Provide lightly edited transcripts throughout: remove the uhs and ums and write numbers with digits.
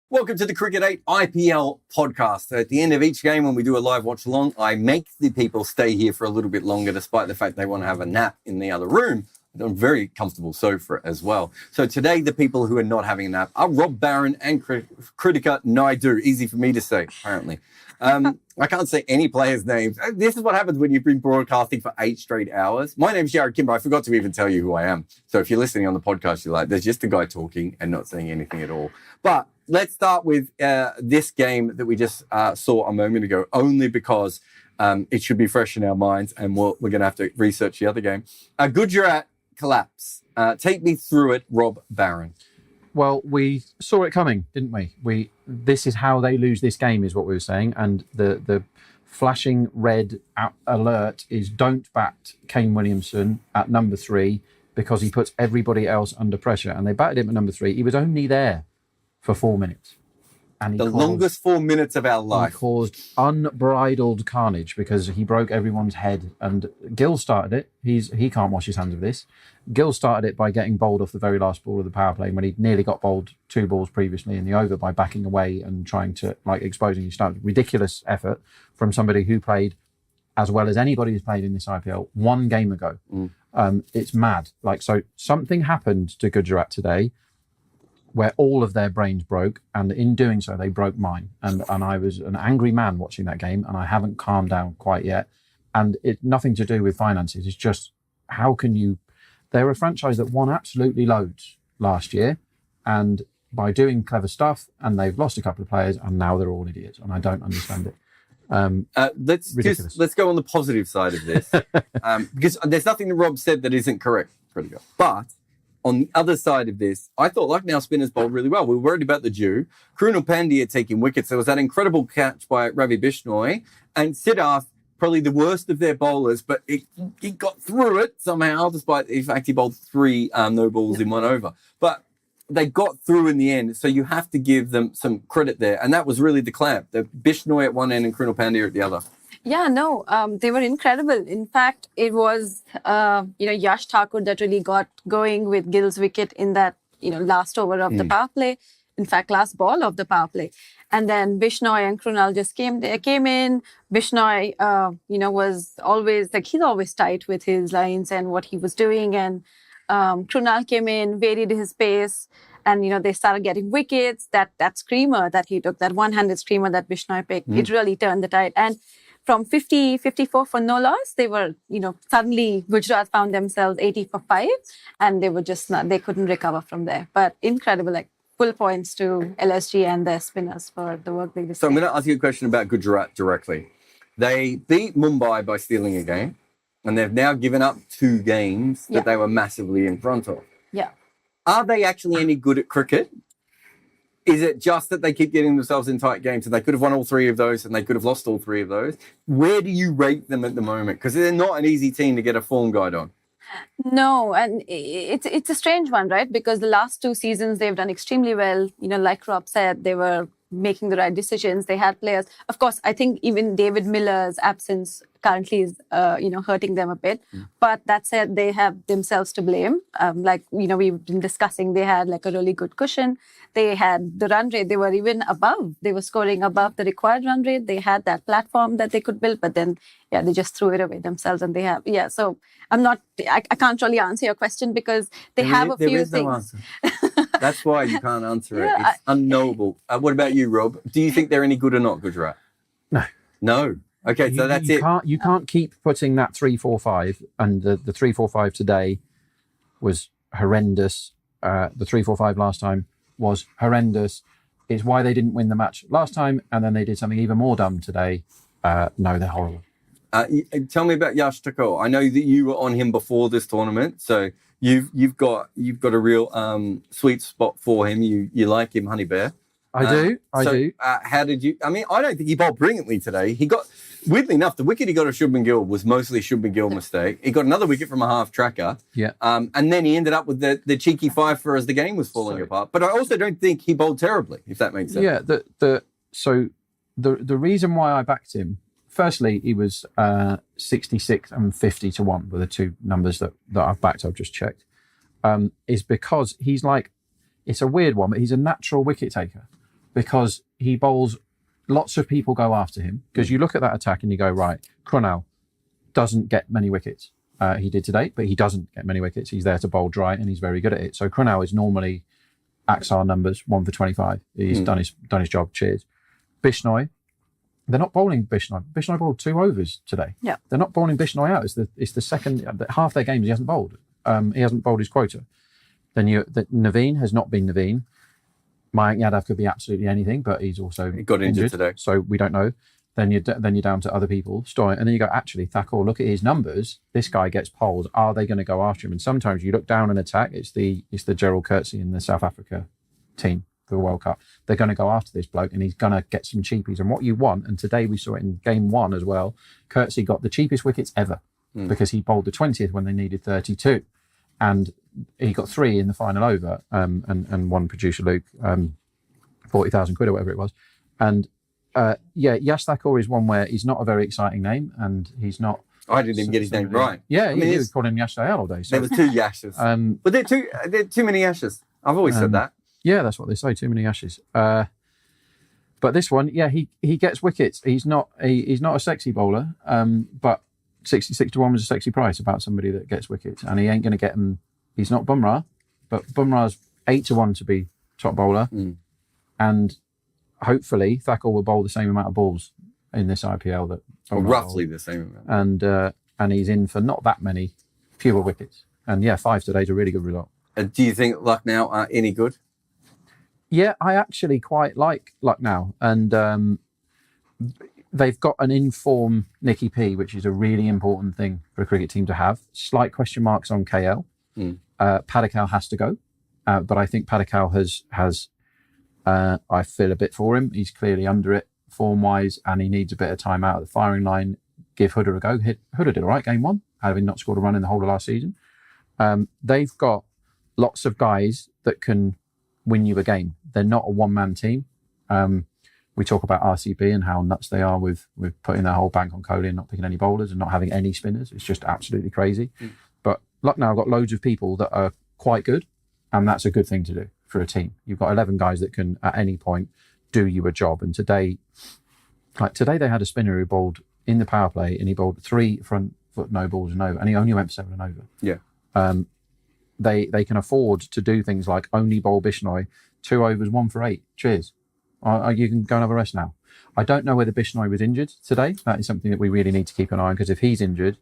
Welcome to the Cricket 8 IPL podcast. At the end of each game, when we do a live watch along, I make the people stay here for a little bit longer, despite the fact they want to have a nap in the other room. On a very comfortable sofa as well. So today, the people who are not having a nap are Rob Barron and Kritika Naidu. Easy for me to say, apparently. I can't say any players' names. This is what happens when you've been broadcasting for 8 straight hours. My name's Jared Kimber. I forgot to even tell you who I am. So if you're listening on the podcast, you're like, there's just a guy talking and not saying anything at all. But let's start with this game that we just saw a moment ago, only because it should be fresh in our minds, and we're going to have to research the other game. Gujurat collapse. Take me through it, Rob Barron. Well, we saw it coming, didn't we? This is how they lose this game, is what we were saying. And the flashing red alert is don't bat Kane Williamson at number 3 because he puts everybody else under pressure. And they batted him at number 3. He was only there for 4 minutes. And longest 4 minutes of our life. He caused unbridled carnage because he broke everyone's head. And Gill started it. He can't wash his hands of this. Gill started it by getting bowled off the very last ball of the power play when he nearly got bowled 2 balls previously in the over by backing away and trying to, exposing his stance. Ridiculous effort from somebody who played as well as anybody who's played in this IPL 1 game ago. It's mad. So something happened to Gujarat today where all of their brains broke, and in doing so, they broke mine. And I was an angry man watching that game, and I haven't calmed down quite yet. And it's nothing to do with finances. It's just, how can you... They're a franchise that won absolutely loads last year, and by doing clever stuff, and they've lost a couple of players, and now they're all idiots, and I don't understand it. Let's go on the positive side of this, because there's nothing that Rob said that isn't correct, Kritika. But on the other side of this, I thought Lucknow spinners bowled really well. We were worried about the Jew. Krunal Pandya taking wickets. There was that incredible catch by Ravi Bishnoi. And Siddharth, probably the worst of their bowlers, but he got through it somehow, despite the fact he bowled 3 no balls in 1 over. But they got through in the end, so you have to give them some credit there. And that was really the clamp. The Bishnoi at one end and Krunal Pandya at the other. Yeah, no, they were incredible. In fact, it was, Yash Thakur that really got going with Gill's wicket in that, last over of the power play. In fact, last ball of the power play. And then Bishnoi and Krunal just came in. Bishnoi, was always, he's always tight with his lines and what he was doing. And Krunal came in, varied his pace. And, they started getting wickets. That screamer that he took, that one-handed screamer that Bishnoi picked, it really turned the tide. And from 54 for no loss, they were, suddenly Gujarat found themselves 80 for 5, and they were just they couldn't recover from there. But incredible, full points to LSG and their spinners for the work they did. So I'm going to ask you a question about Gujarat directly. They beat Mumbai by stealing a game, and they've now given up 2 games that they were massively in front of. Yeah. Are they actually any good at cricket? Is it just that they keep getting themselves in tight games and they could have won all 3 of those and they could have lost all 3 of those? Where do you rate them at the moment? Because they're not an easy team to get a form guide on. No, and it's a strange one, right? Because the last 2 seasons, they've done extremely well. Like Rob said, they were making the right decisions. They had players. Of course, I think even David Miller's absence currently is, hurting them a bit. But that said, they have themselves to blame. We've been discussing, they had a really good cushion. They had the run rate. They were even above. They were scoring above the required run rate. They had that platform that they could build, but then, they just threw it away themselves. And they have, so I can't really answer your question because they have a few things. No answer. That's why you can't answer it. It's unknowable. What about you, Rob? Do you think they're any good or not, Gujarat? No. Okay, so that's it. You can't keep putting that 3-4-5, and the 3-4-5 today was horrendous. The 3-4-5 last time was horrendous. It's why they didn't win the match last time, and then they did something even more dumb today. No, they're horrible. Tell me about Yash Thakur. I know that you were on him before this tournament, so you've got a real sweet spot for him. You like him, Honey Bear. I do. How did you? I mean, I don't think he bowled brilliantly today. He got, weirdly enough, the wicket he got of Shubman Gill was mostly Shubman Gill mistake. He got another wicket from a half tracker. Yeah. And then he ended up with the cheeky 5 as the game was falling apart. But I also don't think he bowled terribly, if that makes sense. Yeah. The reason why I backed him, firstly, he was 66 and 50 to 1 were the 2 numbers that I've backed. I've just checked. Is because he's it's a weird one, but he's a natural wicket taker. because he bowls. Lots of people go after him because you look at that attack and you go, right, Krunal doesn't get many wickets. He did today, but he doesn't get many wickets. He's there to bowl dry and he's very good at it. So Krunal is normally Axar numbers 1 for 25. He's done his job. Cheers. Bishnoi, they're not bowling Bishnoi. Bishnoi bowled 2 overs today. Yeah. They're not bowling Bishnoi out. It's the second half their games he hasn't bowled. He hasn't bowled his quota. Then Naveen has not been Naveen. Mayank Yadav could be absolutely anything, but he's also He got injured today, so we don't know. Then you're down to other people. And then you go, actually, Thakur, look at his numbers. This guy gets poles. Are they going to go after him? And sometimes you look down and attack. It's the Gerald Coetzee in the South Africa team for the World Cup. They're going to go after this bloke, and he's going to get some cheapies. And what you want, and today we saw it in game 1 as well. Coetzee got the cheapest wickets ever because he bowled the 20th when they needed 32, and he got 3 in the final over. And one producer Luke, 40,000 quid or whatever it was, and. Yash Thakur is one where he's not a very exciting name, and he's not. I didn't even get his name right. Yeah, he was calling him Yash Dayal all day. So. There was 2 Yashes, but there are too many Yashes. I've always said that. Yeah, that's what they say. Too many Yashes. But this one, he gets wickets. He's not a sexy bowler, but 66 to 1 was a sexy price about somebody that gets wickets, and he ain't going to get them. He's not Bumrah, but Bumrah's 8 to 1 to be top bowler, and. Hopefully, Thakur will bowl the same amount of balls in this IPL that roughly the same amount. And he's in for not that many fewer wickets. And 5 today is a really good result. Do you think Lucknow are any good? Yeah, I actually quite like Lucknow, and they've got an in-form Nicky P, which is a really important thing for a cricket team to have. Slight question marks on KL. Padikal has to go, but I think Padikal has. I feel a bit for him. He's clearly under it form-wise, and he needs a bit of time out of the firing line. Give Huda a go. Huda did all right game 1, having not scored a run in the whole of last season. They've got lots of guys that can win you a game. They're not a one-man team. We talk about RCB and how nuts they are with putting their whole bank on Kohli and not picking any bowlers and not having any spinners. It's just absolutely crazy. But Lucknow have got loads of people that are quite good, and that's a good thing to do for a team. You've got 11 guys that can at any point do you a job. And today they had a spinner who bowled in the power play, and he bowled 3 front foot no balls and over, and he only went for 7 and over. Yeah. They can afford to do things like only bowl Bishnoi 2 overs 1 for 8. Cheers. You can go and have a rest now. I don't know whether Bishnoi was injured today. That is something that we really need to keep an eye on, because if he's injured,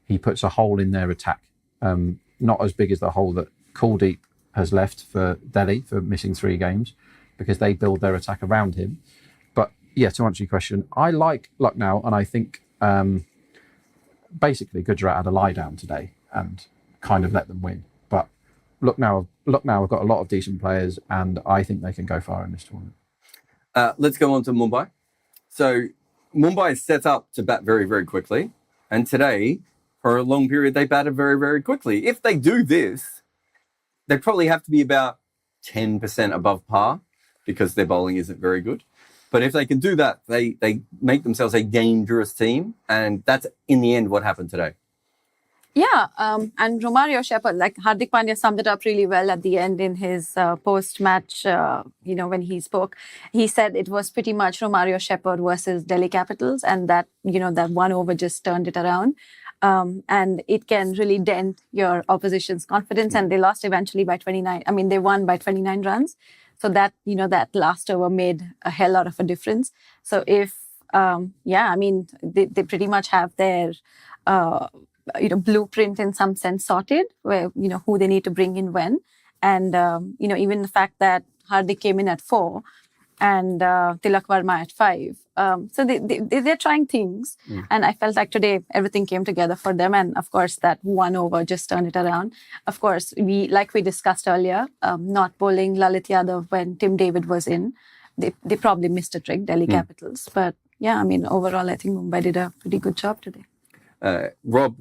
he puts a hole in their attack. Not as big as the hole that Kuldeep has left for Delhi for missing 3 games, because they build their attack around him. But to answer your question, I like Lucknow, and I think basically Gujarat had a lie down today and kind of let them win. But Lucknow have got a lot of decent players, and I think they can go far in this tournament. Let's go on to Mumbai. So Mumbai is set up to bat very, very quickly, and today, for a long period, they batted very, very quickly. If they do this, they probably have to be about 10% above par, because their bowling isn't very good. But if they can do that, they make themselves a dangerous team. And that's, in the end, what happened today. Yeah, and Romario Shepherd, like Hardik Pandya summed it up really well at the end in his post-match, when he spoke. He said it was pretty much Romario Shepherd versus Delhi Capitals, and that, that 1 over just turned it around. And it can really dent your opposition's confidence. And they lost eventually by 29. I mean, they won by 29 runs. So that, that last over made a hell lot of a difference. So if, they pretty much have their, blueprint in some sense sorted, where, who they need to bring in when. And, even the fact that Hardik came in at 4 and Tilak Verma at 5. So they're trying things. And I felt like today everything came together for them. And of course, that 1 over just turned it around. Of course, we discussed earlier, not bowling Lalit Yadav when Tim David was in. They probably missed a trick, Delhi Capitals. But overall, I think Mumbai did a pretty good job today. Rob,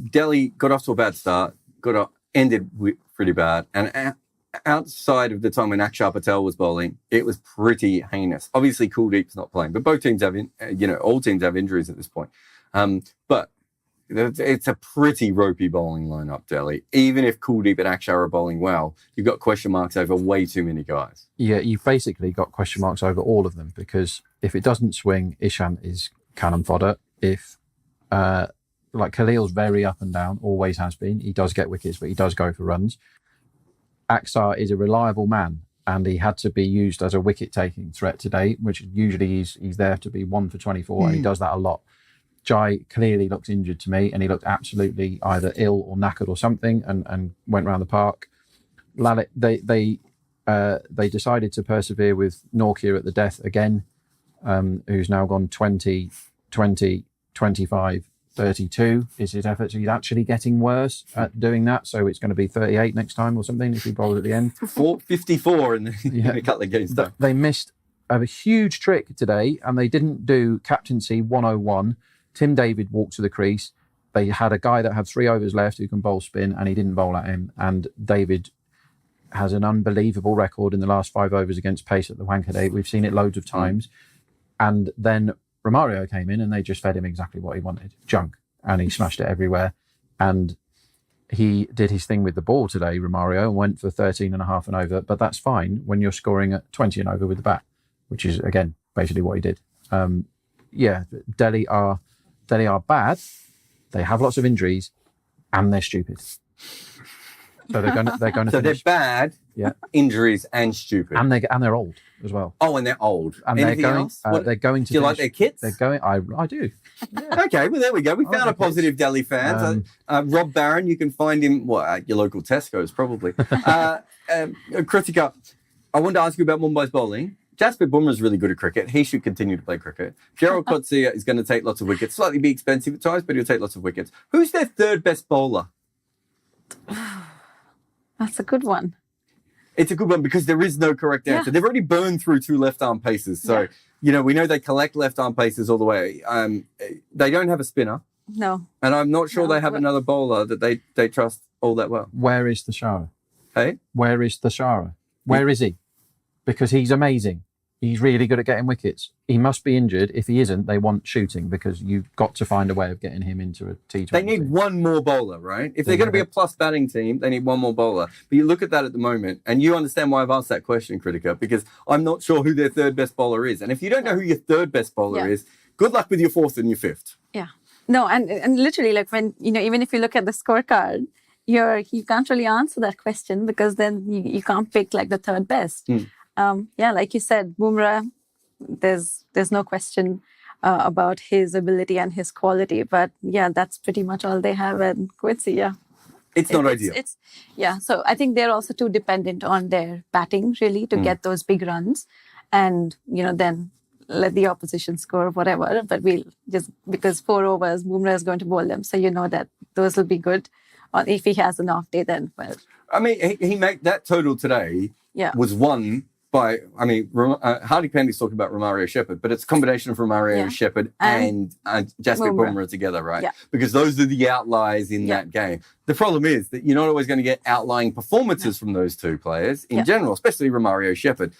Delhi got off to a bad start, ended pretty bad. And outside of the time when Akshar Patel was bowling, it was pretty heinous. Obviously, Kuldeep's not playing, but both teams have, all teams have injuries at this point. But it's a pretty ropey bowling lineup, Delhi. Even if Kuldeep and Akshar are bowling well, you've got question marks over way too many guys. Yeah, you've basically got question marks over all of them, because if it doesn't swing, Ishant is cannon fodder. If Khalil's very up and down, always has been. He does get wickets, but he does go for runs. Axar is a reliable man, and he had to be used as a wicket-taking threat today, which usually he's there to be 1 for 24, and he does that a lot. Jai clearly looks injured to me, and he looked absolutely either ill or knackered or something, and went round the park. Lalit, they decided to persevere with Norkia at the death again, who's now gone 20, 20, 25, 32 is his effort. So he's actually getting worse at doing that. So it's going to be 38 next time or something if he bowls at the end. 54 in a couple of games. They missed a huge trick today, and they didn't do captaincy 101. Tim David walked to the crease. They had a guy that had 3 overs left who can bowl spin, and he didn't bowl at him. And David has an unbelievable record in the last 5 overs against pace at the Wankhede. We've seen it loads of times. And then Romario came in and they just fed him exactly what he wanted, junk, and he smashed it everywhere. And he did his thing with the ball today, Romario, and went for 13 and a half and over, but that's fine when you're scoring at 20 and over with the bat, which is, again, basically what he did. Delhi are bad, they have lots of injuries, and they're stupid. So they're going to So finish. they're bad, injuries, and stupid. And they're old as well. Oh, and they're old. And Anything else? They're going to. Do you like their kits? They're going. I do. Yeah. Okay, well there we go. We found a positive Delhi fan. Rob Barron, you can find him at your local Tesco's probably. Kritika, I wanted to ask you about Mumbai's bowling. Jasprit Bumrah is really good at cricket. He should continue to play cricket. Gerald Coetzee is going to take lots of wickets. Slightly be expensive at times, but he'll take lots of wickets. Who's their third best bowler? That's a good one. It's a good one because there is no correct answer. They've already burned through 2 left-arm paces. So, we know they collect left-arm paces all the way. They don't have a spinner. No. And I'm not sure they have another bowler that they trust all that well. Where is Thashara? Hey? Where is Thashara? Where is he? Because he's amazing. He's really good at getting wickets. He must be injured. If he isn't, they want shooting because you've got to find a way of getting him into a T20. They need one more bowler, right? If they're going to be a plus batting team, they need one more bowler. But you look at that at the moment, and you understand why I've asked that question, Kritika, because I'm not sure who their third best bowler is. And if you don't know who your third best bowler is, good luck with your fourth and your fifth. Yeah. No, and literally, like when, even if you look at the scorecard, you can't really answer that question because then you can't pick like the third best. Like you said, Bumrah, there's no question about his ability and his quality, but that's pretty much all they have. And Coetzee, it's not ideal. So I think they're also too dependent on their batting really to get those big runs, and then let the opposition score whatever. But we'll just, because 4 overs, Bumrah is going to bowl them, so that those will be good. Or if he has an off day, then well. I mean, he made that total today. Was won by, Hardik Pandya's talking about Romario Shepherd, but it's a combination of Romario Shepherd and Jasprit Bumrah together, right? Yeah. Because those are the outliers in that game. The problem is that you're not always going to get outlying performances from those two players in general, especially Romario Shepherd.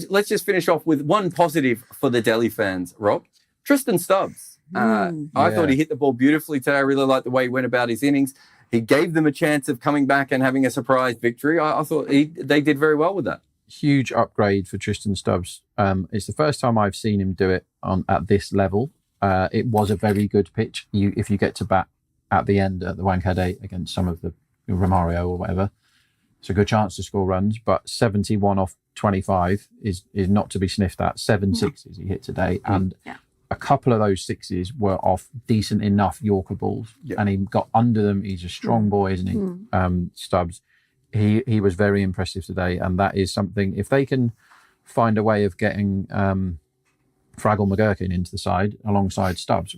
Let's just finish off with one positive for the Delhi fans, Rob. Tristan Stubbs. I thought he hit the ball beautifully today. I really liked the way he went about his innings. He gave them a chance of coming back and having a surprise victory. I thought they did very well with that. Huge upgrade for Tristan Stubbs. It's the first time I've seen him do it at this level. It was a very good pitch. If you get to bat at the end at the Wankhede against some of the Romario or whatever, it's a good chance to score runs. But 71 off 25 is not to be sniffed at. 7 sixes he hit today, and a couple of those sixes were off decent enough Yorker balls, and he got under them. He's a strong boy, isn't he? Stubbs. He was very impressive today, and that is something. If they can find a way of getting Fraggle McGurkin into the side alongside Stubbs,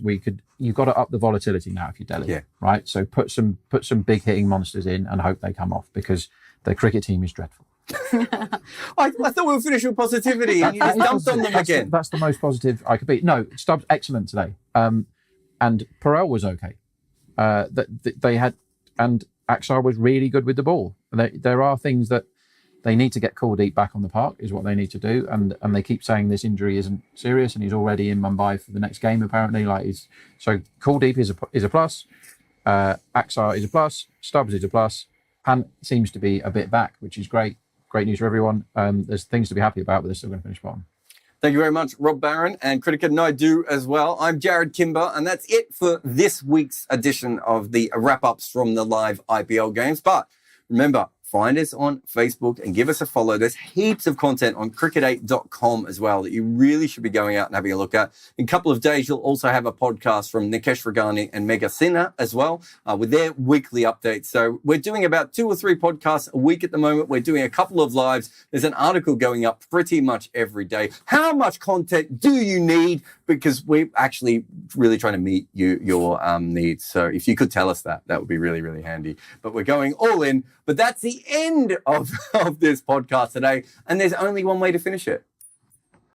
you've got to up the volatility now if you're Delhi, right? So put some big hitting monsters in and hope they come off, because their cricket team is dreadful. I thought we were finishing with positivity, and you just dumped on them again. That's the most positive I could be. No, Stubbs excellent today, and Perel was okay. They had, and Axar was really good with the ball. There are things that they need to get Kuldeep back on the park, is what they need to do. And they keep saying this injury isn't serious, and he's already in Mumbai for the next game apparently. So Kuldeep is a plus. Axar is a plus. Stubbs is a plus. Pant seems to be a bit back, which is great. Great news for everyone. There's things to be happy about, but they're still going to finish bottom. Thank you very much, Rob Barron and Cricket, and I do as well. I'm Jared Kimber, and that's it for this week's edition of the wrap-ups from the live IPL games. But remember, find us on Facebook and give us a follow. There's heaps of content on cricket8.com as well that you really should be going out and having a look at. In a couple of days, you'll also have a podcast from Nikesh Regani and Megha Sinha as well with their weekly updates. So we're doing about 2 or 3 podcasts a week at the moment. We're doing a couple of lives. There's an article going up pretty much every day. How much content do you need? Because we're actually really trying to meet your needs. So if you could tell us that, that would be really, really handy. But we're going all in. But that's the end of this podcast today. And there's only one way to finish it.